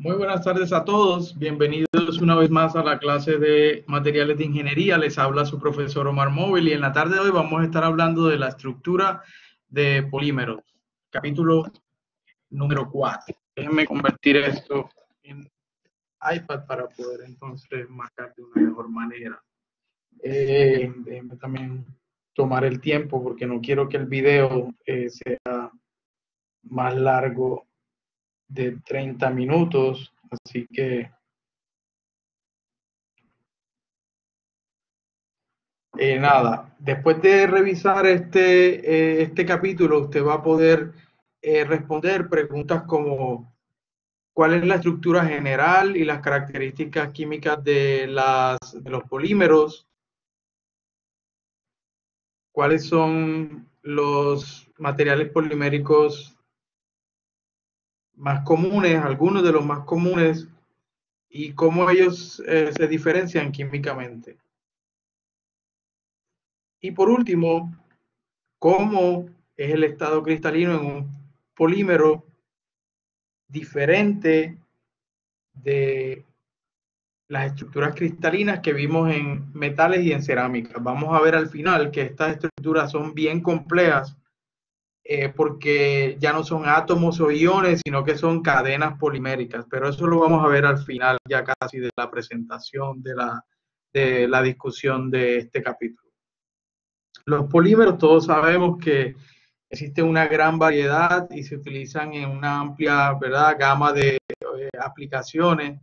Muy buenas tardes a todos. Bienvenidos una vez más a la clase de materiales de ingeniería. Les habla su profesor Omar Móvil y en la tarde de hoy vamos a estar hablando de la estructura de polímeros, capítulo número 4. Déjenme convertir esto en iPad para poder entonces marcar de una mejor manera. Déjenme también tomar el tiempo porque no quiero que el video sea más largo de 30 minutos, así que nada, después de revisar este capítulo, usted va a poder responder preguntas como ¿cuál es la estructura general y las características químicas de los polímeros? ¿Cuáles son los materiales poliméricos más comunes, algunos de los más comunes, y cómo ellos se diferencian químicamente? Y por último, ¿cómo es el estado cristalino en un polímero diferente de las estructuras cristalinas que vimos en metales y en cerámica? Vamos a ver al final que estas estructuras son bien complejas porque ya no son átomos o iones, sino que son cadenas poliméricas, pero eso lo vamos a ver al final ya casi de la presentación de la discusión de este capítulo. Los polímeros, todos sabemos que existe una gran variedad y se utilizan en una amplia, ¿verdad?, gama de aplicaciones.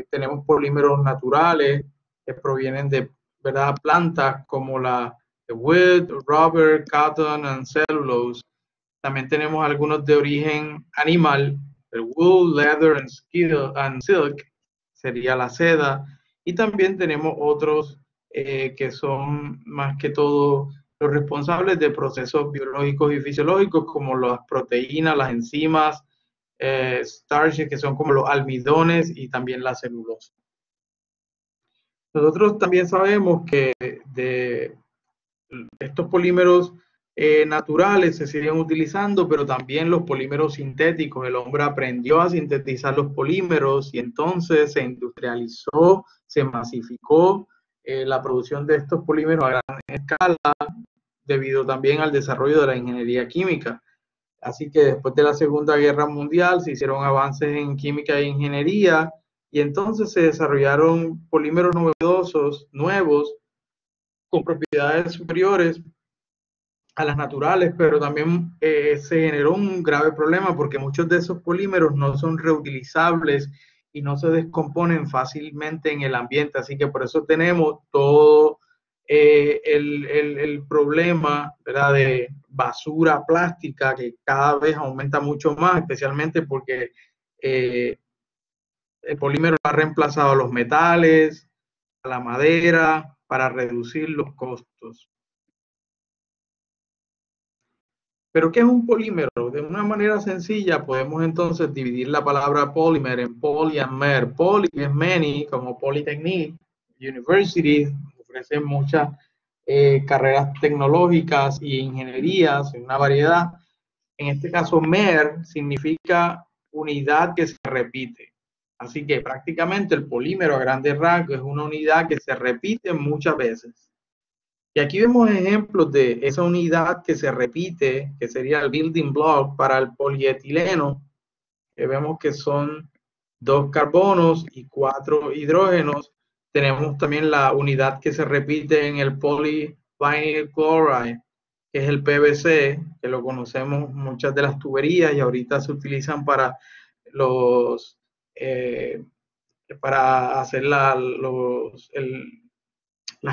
Tenemos polímeros naturales que provienen de, ¿verdad?, plantas como la wood, rubber, cotton and cellulose. También tenemos algunos de origen animal, el wool, leather and silk, sería la seda. Y también tenemos otros que son más que todo los responsables de procesos biológicos y fisiológicos como las proteínas, las enzimas, starches, que son como los almidones, y también la celulosa. Nosotros también sabemos que de estos polímeros naturales se siguen utilizando, pero también los polímeros sintéticos. El hombre aprendió a sintetizar los polímeros y entonces se industrializó, se masificó la producción de estos polímeros a gran escala debido también al desarrollo de la ingeniería química. Así que después de la Segunda Guerra Mundial se hicieron avances en química e ingeniería y entonces se desarrollaron polímeros novedosos, nuevos, con propiedades superiores a las naturales, pero también se generó un grave problema porque muchos de esos polímeros no son reutilizables y no se descomponen fácilmente en el ambiente. Así que por eso tenemos todo el problema, ¿verdad?, de basura plástica que cada vez aumenta mucho más, especialmente porque el polímero ha reemplazado a los metales, a la madera, para reducir los costos. ¿Pero qué es un polímero? De una manera sencilla podemos entonces dividir la palabra polymer en poly and mer. Poly es many, como Polytechnic, University, ofrecen muchas carreras tecnológicas y ingenierías, en una variedad. En este caso, mer significa unidad que se repite. Así que prácticamente el polímero a grandes rasgos es una unidad que se repite muchas veces. Y aquí vemos ejemplos de esa unidad que se repite, que sería el building block para el polietileno, que vemos que son 2 carbonos y 4 hidrógenos. Tenemos también la unidad que se repite en el polyvinyl chloride, que es el PVC, que lo conocemos muchas de las tuberías y ahorita se utilizan para para hacer las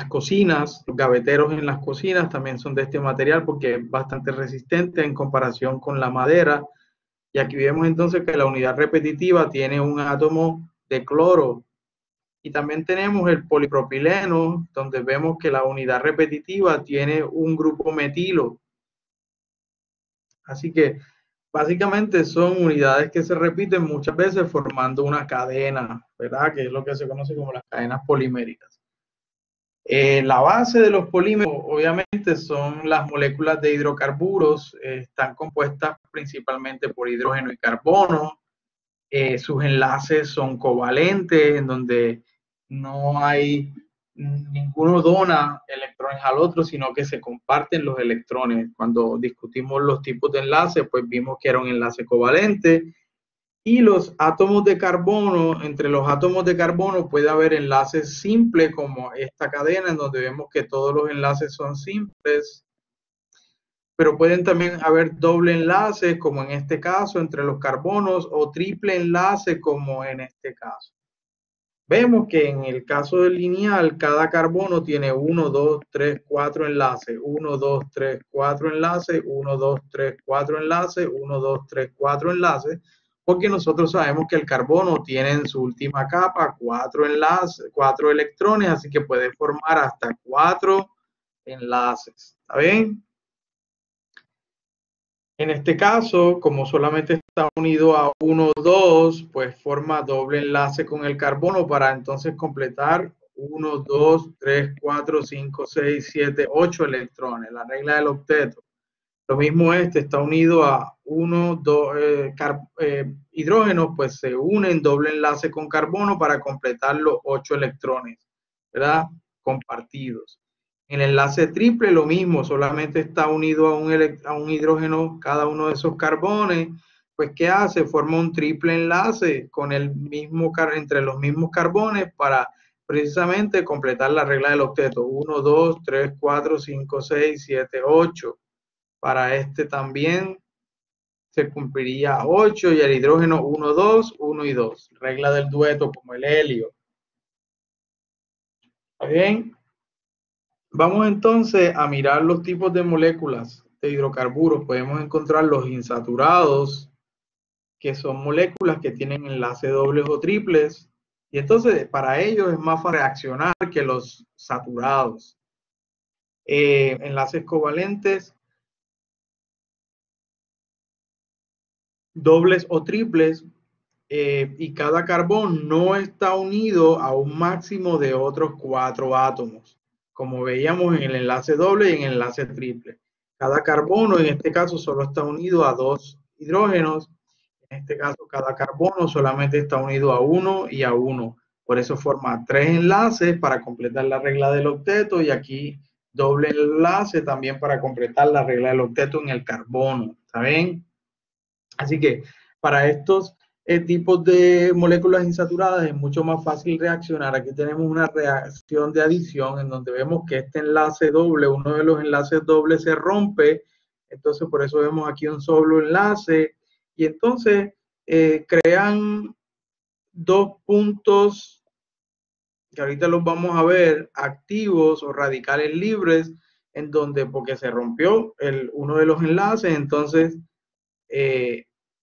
cocinas, los gaveteros en las cocinas también son de este material porque es bastante resistente en comparación con la madera. Y aquí vemos entonces que la unidad repetitiva tiene un átomo de cloro. Y también tenemos el polipropileno, donde vemos que la unidad repetitiva tiene un grupo metilo. Así que básicamente son unidades que se repiten muchas veces formando una cadena, ¿verdad?, que es lo que se conoce como las cadenas poliméricas. La base de los polímeros, obviamente, son las moléculas de hidrocarburos. Están compuestas principalmente por hidrógeno y carbono. sus enlaces son covalentes, en donde no hay ninguno dona electrones al otro, sino que se comparten los electrones. Cuando discutimos los tipos de enlaces, pues vimos que era un enlace covalente. Y los átomos de carbono, entre los átomos de carbono puede haber enlaces simples como esta cadena en donde vemos que todos los enlaces son simples, pero pueden también haber doble enlace como en este caso entre los carbonos o triple enlace como en este caso. Vemos que en el caso del lineal, cada carbono tiene 1, 2, 3, 4 enlaces, 1, 2, 3, 4 enlaces, 1, 2, 3, 4 enlaces, 1, 2, 3, 4 enlaces, porque nosotros sabemos que el carbono tiene en su última capa 4 enlaces, 4 electrones, así que puede formar hasta 4 enlaces. ¿Está bien? En este caso, como solamente está unido a 1, 2, pues forma doble enlace con el carbono para entonces completar 1, 2, 3, 4, 5, 6, 7, 8 electrones, la regla del octeto. Lo mismo está unido a 1, 2 hidrógenos, pues se unen doble enlace con carbono para completar los 8 electrones, ¿verdad? Compartidos. En el enlace triple lo mismo, solamente está unido a un hidrógeno cada uno de esos carbones, pues ¿qué hace? Forma un triple enlace con el mismo, entre los mismos carbones para precisamente completar la regla del octeto. 1, 2, 3, 4, 5, 6, 7, 8. Para este también se cumpliría 8 y el hidrógeno 1, 2, 1 y 2. Regla del dueto como el helio. ¿Está bien? Vamos entonces a mirar los tipos de moléculas de hidrocarburos. Podemos encontrar los insaturados, que son moléculas que tienen enlaces dobles o triples. Y entonces para ellos es más fácil reaccionar que los saturados. Enlaces covalentes dobles o triples, y cada carbón no está unido a un máximo de otros 4 átomos, como veíamos en el enlace doble y en el enlace triple. Cada carbono en este caso solo está unido a 2 hidrógenos. En este caso cada carbono solamente está unido a 1 y a 1. Por eso forma 3 enlaces para completar la regla del octeto, y aquí doble enlace también para completar la regla del octeto en el carbono. ¿Está bien? Así que para estos tipos de moléculas insaturadas es mucho más fácil reaccionar. Aquí tenemos una reacción de adición en donde vemos que este enlace doble, uno de los enlaces dobles se rompe. Entonces por eso vemos aquí un solo enlace y entonces crean dos puntos que ahorita los vamos a ver, activos o radicales libres, en donde porque se rompió uno de los enlaces, entonces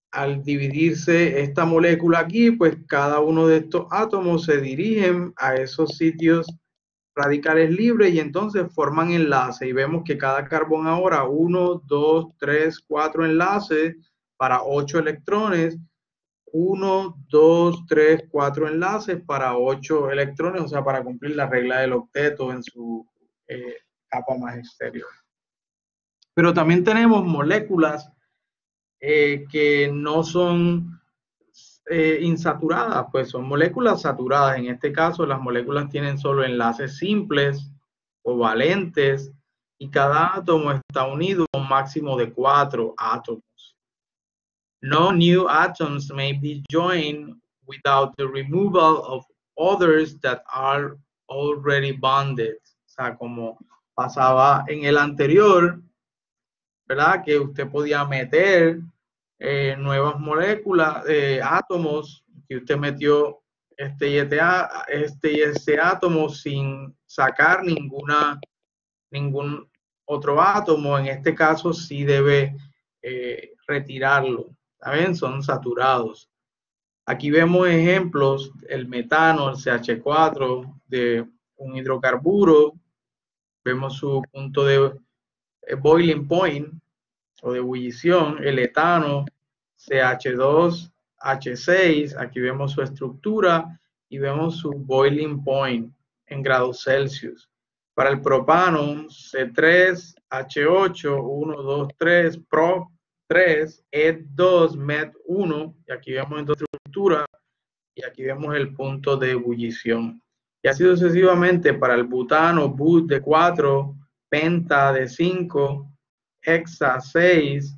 al dividirse esta molécula aquí, pues cada uno de estos átomos se dirigen a esos sitios radicales libres y entonces forman enlaces. Y vemos que cada carbón ahora 1, 2, 3, 4 enlaces para 8 electrones. 1, 2, 3, 4 enlaces para 8 electrones, o sea, para cumplir la regla del octeto en su capa más exterior. Pero también tenemos moléculas que no son insaturadas, pues son moléculas saturadas. En este caso, las moléculas tienen solo enlaces simples o valentes y cada átomo está unido a un máximo de 4 átomos. No new atoms may be joined without the removal of others that are already bonded. O sea, como pasaba en el anterior, ¿verdad? Que usted podía meter nuevas moléculas, átomos, que usted metió este y ese átomo sin sacar ningún otro átomo. En este caso sí debe retirarlo. ¿Saben? Son saturados. Aquí vemos ejemplos, el metano, el CH4 de un hidrocarburo. Vemos su punto de boiling point o de ebullición, el etano, CH2H6, aquí vemos su estructura y vemos su boiling point en grados Celsius. Para el propano, C3H8, 1, 2, 3, Pro 3, ED2, MED1, y aquí vemos entonces estructura, y aquí vemos el punto de ebullición. Y así sucesivamente para el butano, but de 4, penta de 5, hexa 6,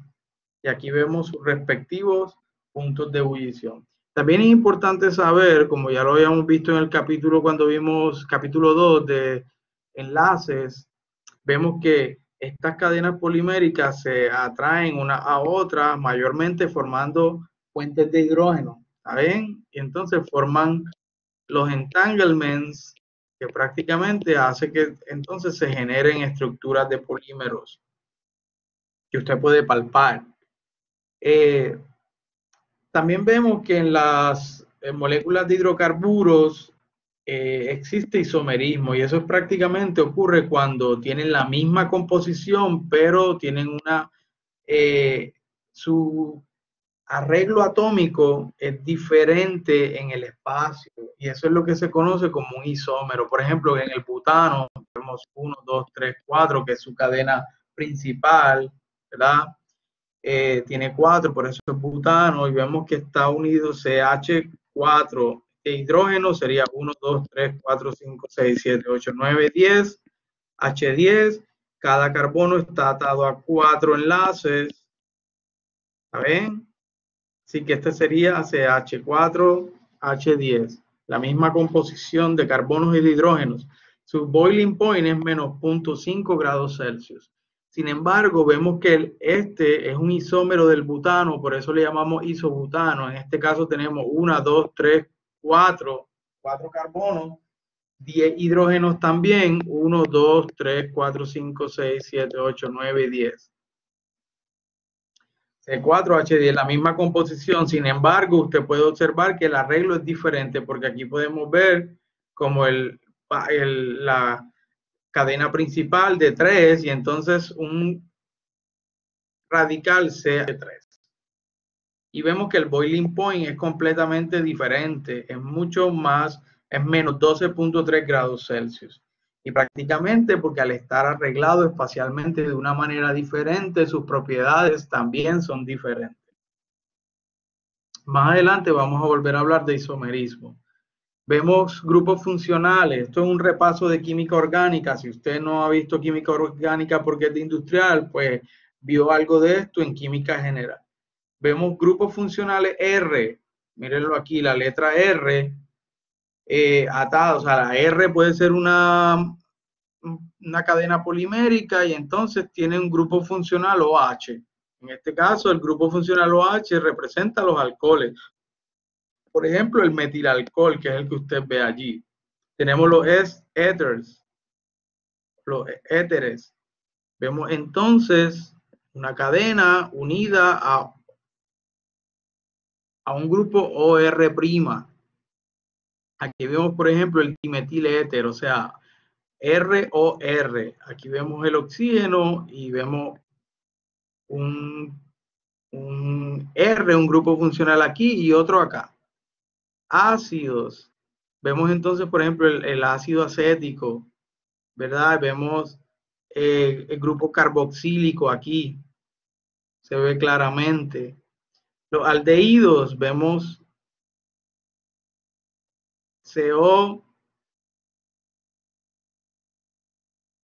y aquí vemos sus respectivos puntos de ebullición. También es importante saber, como ya lo habíamos visto en el capítulo cuando vimos capítulo 2 de enlaces, vemos que estas cadenas poliméricas se atraen una a otra, mayormente formando puentes de hidrógeno, ¿saben? Y entonces forman los entanglements, que prácticamente hace que entonces se generen estructuras de polímeros que usted puede palpar. También vemos que en las moléculas de hidrocarburos existe isomerismo, y eso prácticamente ocurre cuando tienen la misma composición, pero tienen su arreglo atómico es diferente en el espacio, y eso es lo que se conoce como un isómero. Por ejemplo, en el butano vemos 1, 2, 3, 4, que es su cadena principal, ¿verdad? Tiene 4, por eso es butano, y vemos que está unido CH4. De hidrógeno sería 1, 2, 3, 4, 5, 6, 7, 8, 9, 10, H10. Cada carbono está atado a 4 enlaces. ¿Saben? Así que este sería CH4H10, la misma composición de carbonos y de hidrógenos. Su boiling point es menos 0.5 grados Celsius. Sin embargo, vemos que este es un isómero del butano, por eso le llamamos isobutano. En este caso tenemos 1, 2, 3, 4 carbonos, 10 hidrógenos también, 1, 2, 3, 4, 5, 6, 7, 8, 9, 10. C4H10, la misma composición. Sin embargo, usted puede observar que el arreglo es diferente, porque aquí podemos ver como la cadena principal de 3, y entonces un radical CH3. Y vemos que el boiling point es completamente diferente, es mucho más, es menos 12.3 grados Celsius. Y prácticamente porque al estar arreglado espacialmente de una manera diferente, sus propiedades también son diferentes. Más adelante vamos a volver a hablar de isomerismo. Vemos grupos funcionales. Esto es un repaso de química orgánica. Si usted no ha visto química orgánica porque es de industrial, pues vio algo de esto en química general. Vemos grupos funcionales R. Mírenlo aquí, la letra R atados. O sea, la R puede ser una cadena polimérica, y entonces tiene un grupo funcional OH. En este caso, el grupo funcional OH representa los alcoholes. Por ejemplo, el metilalcohol, que es el que usted ve allí. Tenemos los éteres. Los éteres. Vemos entonces una cadena unida a un grupo OR'. Aquí vemos, por ejemplo, el dimetiléter, o sea, ROR. Aquí vemos el oxígeno y vemos un R, un grupo funcional aquí y otro acá. Ácidos. Vemos entonces, por ejemplo, el ácido acético, ¿verdad? Vemos el grupo carboxílico aquí, se ve claramente. Los aldehídos, vemos CO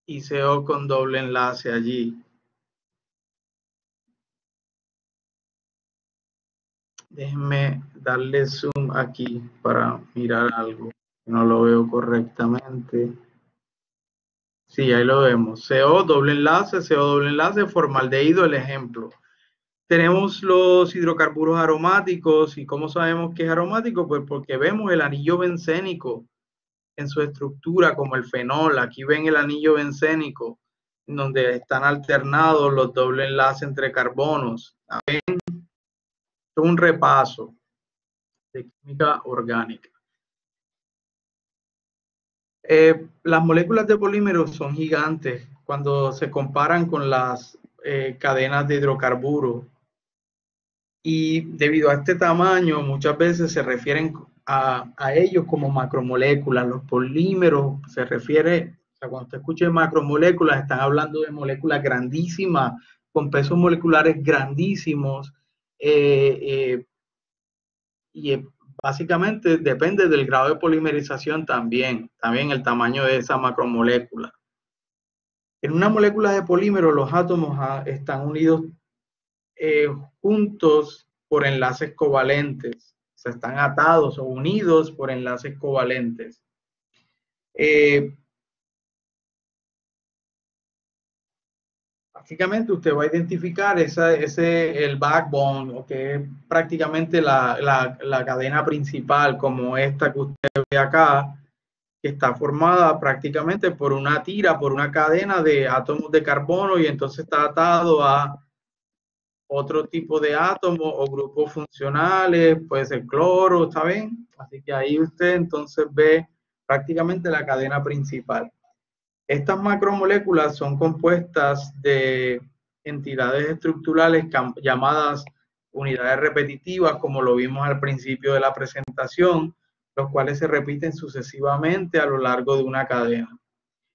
y CO con doble enlace allí. Déjenme darle zoom aquí para mirar algo. No lo veo correctamente. Sí, ahí lo vemos. CO doble enlace, formaldehído, el ejemplo. Tenemos los hidrocarburos aromáticos. ¿Y cómo sabemos que es aromático? Pues porque vemos el anillo bencénico en su estructura, como el fenol. Aquí ven el anillo bencénico, donde están alternados los doble enlaces entre carbonos. ¿Ven? Esto es un repaso de química orgánica. Las moléculas de polímeros son gigantes cuando se comparan con las cadenas de hidrocarburos, y debido a este tamaño muchas veces se refieren a ellos como macromoléculas. Los polímeros se refiere, o sea, cuando usted escuche macromoléculas, están hablando de moléculas grandísimas, con pesos moleculares grandísimos, y básicamente depende del grado de polimerización también el tamaño de esa macromolécula. En una molécula de polímero los átomos están unidos juntos por enlaces covalentes, o sea, están atados o unidos por enlaces covalentes. Básicamente usted va a identificar el backbone, que es prácticamente la cadena principal, como esta que usted ve acá, que está formada prácticamente por una tira, por una cadena de átomos de carbono, y entonces está atado a otro tipo de átomos o grupos funcionales, puede ser cloro, ¿está bien? Así que ahí usted entonces ve prácticamente la cadena principal. Estas macromoléculas son compuestas de entidades estructurales llamadas unidades repetitivas, como lo vimos al principio de la presentación, los cuales se repiten sucesivamente a lo largo de una cadena.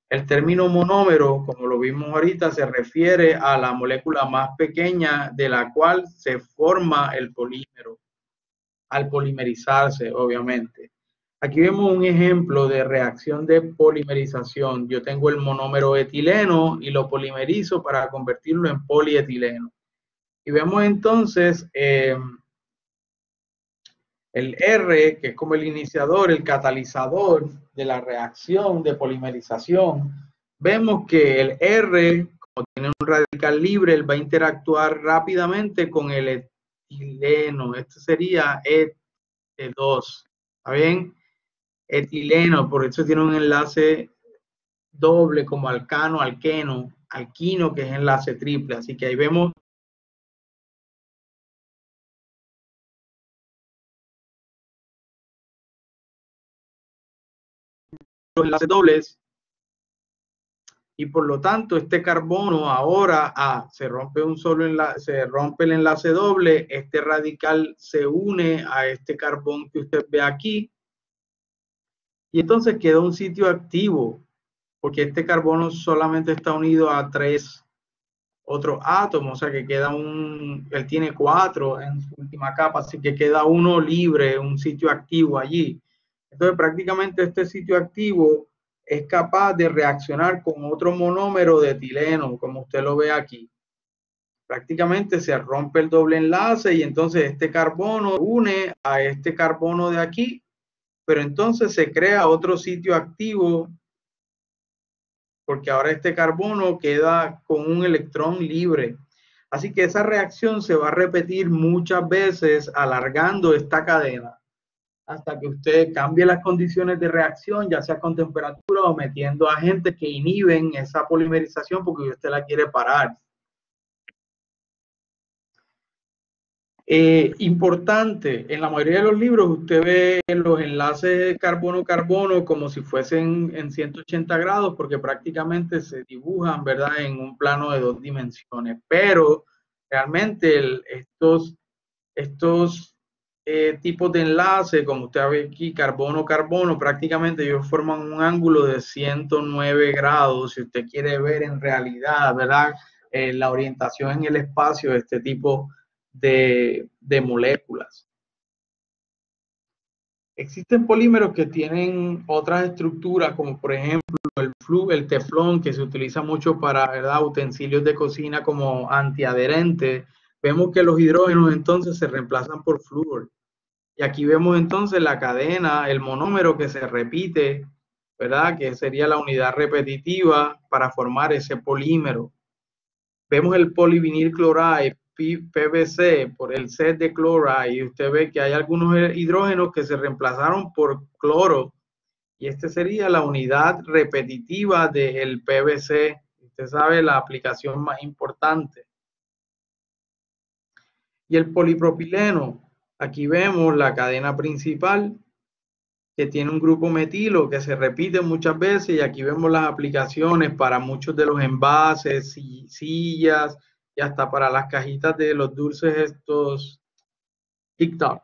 El término monómero, como lo vimos ahorita, se refiere a la molécula más pequeña de la cual se forma el polímero, al polimerizarse, obviamente. Aquí vemos un ejemplo de reacción de polimerización. Yo tengo el monómero etileno y lo polimerizo para convertirlo en polietileno. Y vemos entonces el R, que es como el iniciador, el catalizador de la reacción de polimerización. Vemos que el R, como tiene un radical libre, él va a interactuar rápidamente con el etileno. Esto sería E2. ¿Está bien? Etileno, por eso tiene un enlace doble como alcano, alqueno, alquino, que es enlace triple. Así que ahí vemos los enlaces dobles, y por lo tanto este carbono ahora se rompe se rompe el enlace doble, este radical se une a este carbón que usted ve aquí, y entonces queda un sitio activo, porque este carbono solamente está unido a 3 otros átomos, o sea que queda él tiene 4 en su última capa, así que queda uno libre, un sitio activo allí. Entonces prácticamente este sitio activo es capaz de reaccionar con otro monómero de etileno, como usted lo ve aquí. Prácticamente se rompe el doble enlace y entonces este carbono une a este carbono de aquí, pero entonces se crea otro sitio activo, porque ahora este carbono queda con un electrón libre. Así que esa reacción se va a repetir muchas veces alargando esta cadena hasta que usted cambie las condiciones de reacción, ya sea con temperatura o metiendo agentes que inhiben esa polimerización porque usted la quiere parar. Importante, en la mayoría de los libros usted ve los enlaces carbono-carbono como si fuesen en 180 grados porque prácticamente se dibujan, ¿verdad?, en un plano de 2 dimensiones, pero realmente estos tipos de enlace, como usted ve aquí, carbono-carbono, prácticamente ellos forman un ángulo de 109 grados, si usted quiere ver en realidad, ¿verdad?, la orientación en el espacio de este tipo de moléculas. Existen polímeros que tienen otras estructuras, como por ejemplo el teflón, que se utiliza mucho para, ¿verdad?, utensilios de cocina como antiadherente. Vemos que los hidrógenos entonces se reemplazan por flúor. Y aquí vemos entonces la cadena, el monómero que se repite, ¿verdad?, que sería la unidad repetitiva para formar ese polímero. Vemos el polivinil chloride, PVC, por el set de chloride, y usted ve que hay algunos hidrógenos que se reemplazaron por cloro, y este sería la unidad repetitiva del PVC. Usted sabe la aplicación más importante. Y el polipropileno, aquí vemos la cadena principal que tiene un grupo metilo que se repite muchas veces, y aquí vemos las aplicaciones para muchos de los envases, sillas y hasta para las cajitas de los dulces estos TikTok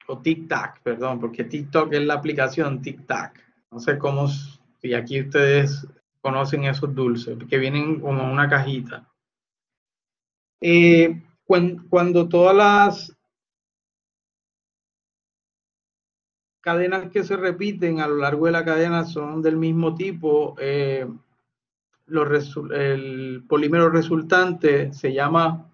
o TikTok, perdón, porque TikTok es la aplicación TikTok. No sé cómo, si aquí ustedes conocen esos dulces que vienen como en una cajita. Cuando todas las cadenas que se repiten a lo largo de la cadena son del mismo tipo, el polímero resultante se llama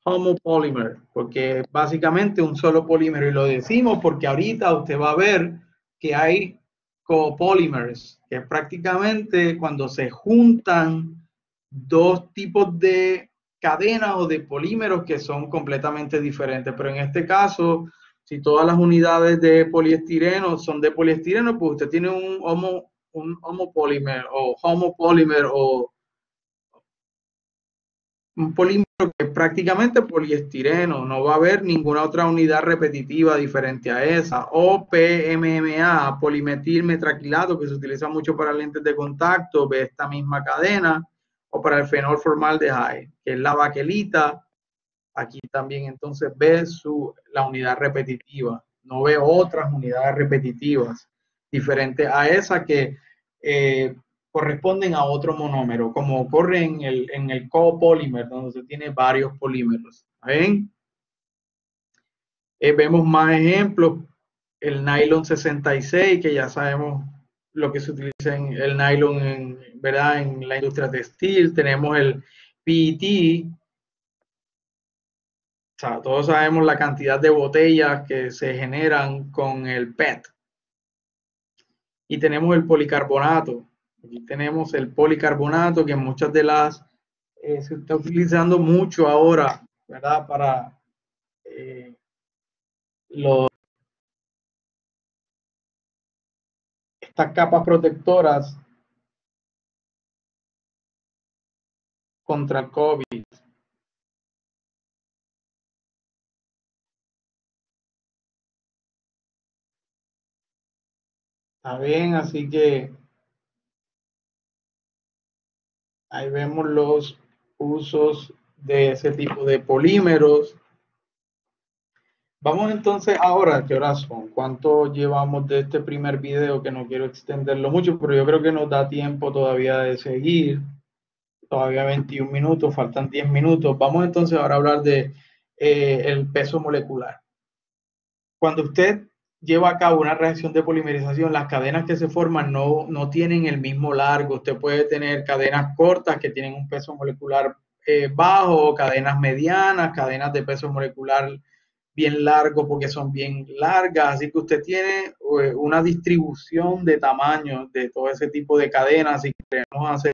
homopolymer, porque es básicamente un solo polímero, y lo decimos porque ahorita usted va a ver que hay copolymers, que es prácticamente cuando se juntan dos tipos de cadenas o de polímeros que son completamente diferentes, pero en este caso, si todas las unidades de poliestireno son de poliestireno, pues usted tiene un homopolímer o homopolímer o un polímero que es prácticamente poliestireno, no va a haber ninguna otra unidad repetitiva diferente a esa. O PMMA, polimetilmetraquilato, que se utiliza mucho para lentes de contacto, ve esta misma cadena, o para el fenolformaldehyde, que es la baquelita. Aquí también entonces ve la unidad repetitiva, no ve otras unidades repetitivas diferentes a esa que corresponden a otro monómero, como ocurre en el copolímero, donde se tiene varios polímeros. ¿Ven? Vemos más ejemplos, el nylon 66, que ya sabemos lo que se utiliza en el nylon ¿verdad? En la industria textil. Tenemos el PET. O sea, todos sabemos la cantidad de botellas que se generan con el PET. Y tenemos el policarbonato. Aquí tenemos el policarbonato, que muchas de las se está utilizando mucho ahora, ¿verdad? Para estas capas protectoras contra el COVID. ¿Está bien? Así que ahí vemos los usos de ese tipo de polímeros. Vamos entonces ahora, ¿qué horas son? ¿Cuánto llevamos de este primer video? Que no quiero extenderlo mucho, pero yo creo que nos da tiempo todavía de seguir. Todavía 21 minutos, faltan 10 minutos. Vamos entonces ahora a hablar de el peso molecular. Cuando usted lleva a cabo una reacción de polimerización, las cadenas que se forman no tienen el mismo largo. Usted puede tener cadenas cortas que tienen un peso molecular bajo, cadenas medianas, cadenas de peso molecular bien largo porque son bien largas, así que usted tiene una distribución de tamaños de todo ese tipo de cadenas. Si queremos hacer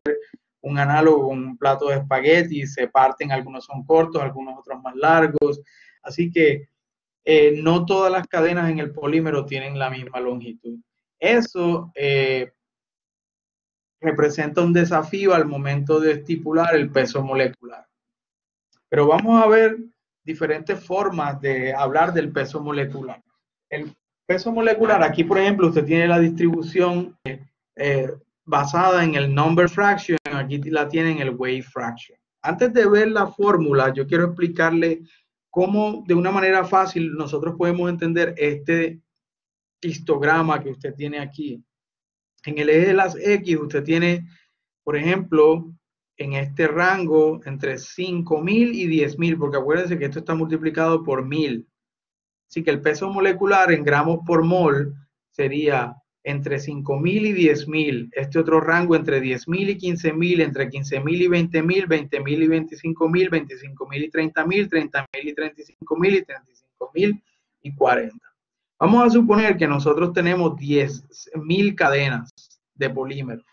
un análogo con un plato de espagueti, se parten, algunos son cortos, algunos otros más largos, así que no todas las cadenas en el polímero tienen la misma longitud. Eso representa un desafío al momento de estipular el peso molecular. Pero vamos a ver diferentes formas de hablar del peso molecular. El peso molecular, aquí por ejemplo, usted tiene la distribución basada en el number fraction, aquí la tiene en el weight fraction. Antes de ver la fórmula, yo quiero explicarle cómo de una manera fácil nosotros podemos entender este histograma que usted tiene aquí. En el eje de las X usted tiene, por ejemplo, en este rango entre 5.000 y 10.000, porque acuérdense que esto está multiplicado por 1.000. Así que el peso molecular en gramos por mol sería entre 5.000 y 10.000. Este otro rango entre 10.000 y 15.000, entre 15.000 y 20.000, 20.000 y 25.000, 25.000 y 30.000, 30.000 y 35.000 y 35.000 y 40. Vamos a suponer que nosotros tenemos 10.000 cadenas de polímeros.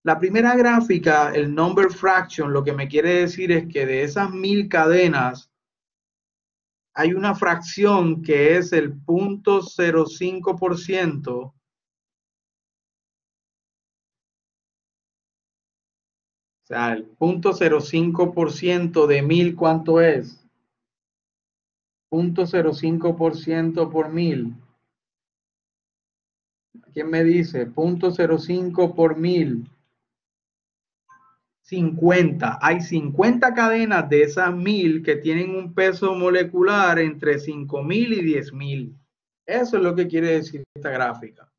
La primera gráfica, el number fraction, lo que me quiere decir es que de esas 1.000 cadenas hay una fracción que es el 0.05%. O sea, el 0.05% de 1.000, ¿cuánto es? 0.05% por 1.000. ¿Quién me dice? 0.05 por 1.000. 50. Hay 50 cadenas de esas 1.000 que tienen un peso molecular entre 5.000 y 10.000. Eso es lo que quiere decir esta gráfica.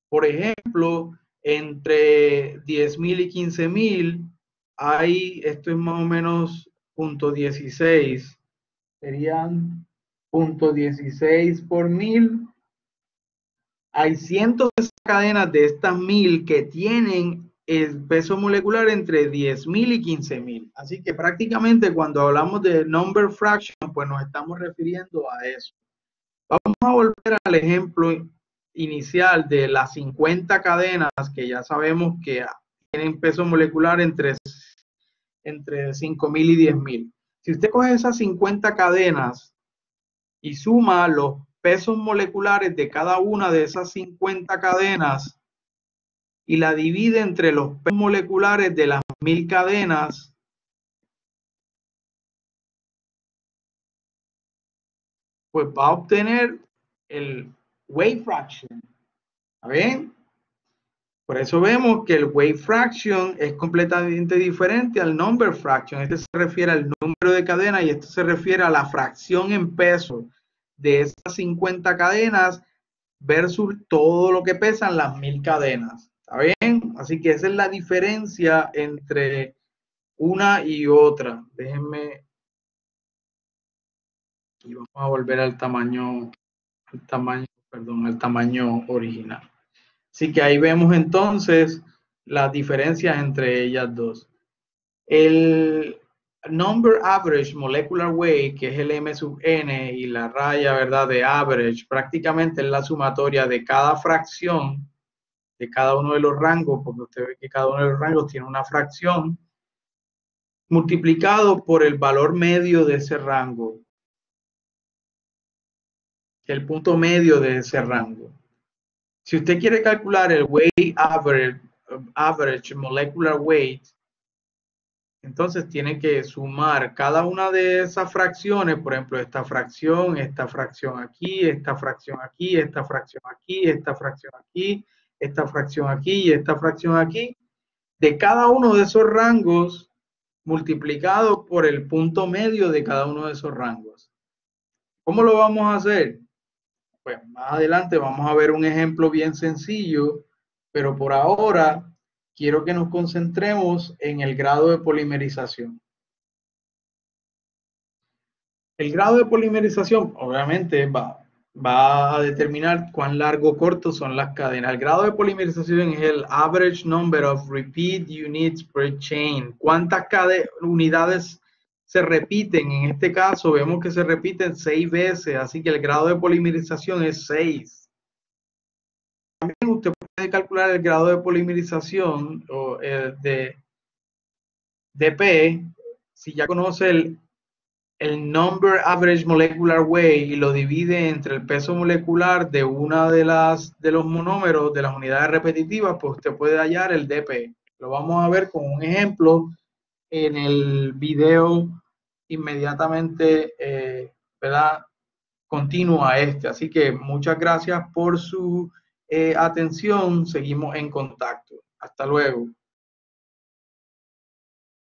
Por ejemplo, entre 10.000 y 15.000 hay, esto es más o menos 0.16 serían 0.16 por 1000. Hay cientos de cadenas de estas 1000 que tienen el peso molecular entre 10.000 y 15.000. Así que prácticamente cuando hablamos de number fraction, pues nos estamos refiriendo a eso. Vamos a volver al ejemplo inicial de las 50 cadenas que ya sabemos que tienen peso molecular entre 5.000 y 10.000. Si usted coge esas 50 cadenas y suma los pesos moleculares de cada una de esas 50 cadenas y la divide entre los pesos moleculares de las 1000 cadenas, pues va a obtener el weight fraction. ¿Está bien? Por eso vemos que el weight fraction es completamente diferente al number fraction. Este se refiere al número de cadenas y esto se refiere a la fracción en peso de esas 50 cadenas versus todo lo que pesan las 1000 cadenas. ¿Está bien? Así que esa es la diferencia entre una y otra. Déjenme. Y vamos a volver al tamaño original. Así que ahí vemos entonces las diferencias entre ellas dos. El number average molecular weight, que es el m sub n, y la raya, ¿verdad?, de average, prácticamente es la sumatoria de cada fracción de cada uno de los rangos, porque usted ve que cada uno de los rangos tiene una fracción, multiplicado por el valor medio de ese rango, el punto medio de ese rango. Si usted quiere calcular el weight average molecular weight, entonces tiene que sumar cada una de esas fracciones, por ejemplo, esta fracción aquí, esta fracción aquí, esta fracción aquí, esta fracción aquí, esta fracción aquí y esta fracción aquí, de cada uno de esos rangos multiplicado por el punto medio de cada uno de esos rangos. ¿Cómo lo vamos a hacer? Pues más adelante vamos a ver un ejemplo bien sencillo, pero por ahora quiero que nos concentremos en el grado de polimerización. El grado de polimerización obviamente va a determinar cuán largo o corto son las cadenas. El grado de polimerización es el average number of repeat units per chain. ¿Cuántas unidades se repiten? En este caso vemos que se repiten 6 veces, así que el grado de polimerización es 6. También usted puede calcular el grado de polimerización o de DP si ya conoce el number average molecular weight y lo divide entre el peso molecular de una de los monómeros de las unidades repetitivas, pues usted puede hallar el DP. Lo vamos a ver con un ejemplo en el video inmediatamente, ¿verdad?, continuo a este. Así que muchas gracias por su atención. Seguimos en contacto. Hasta luego.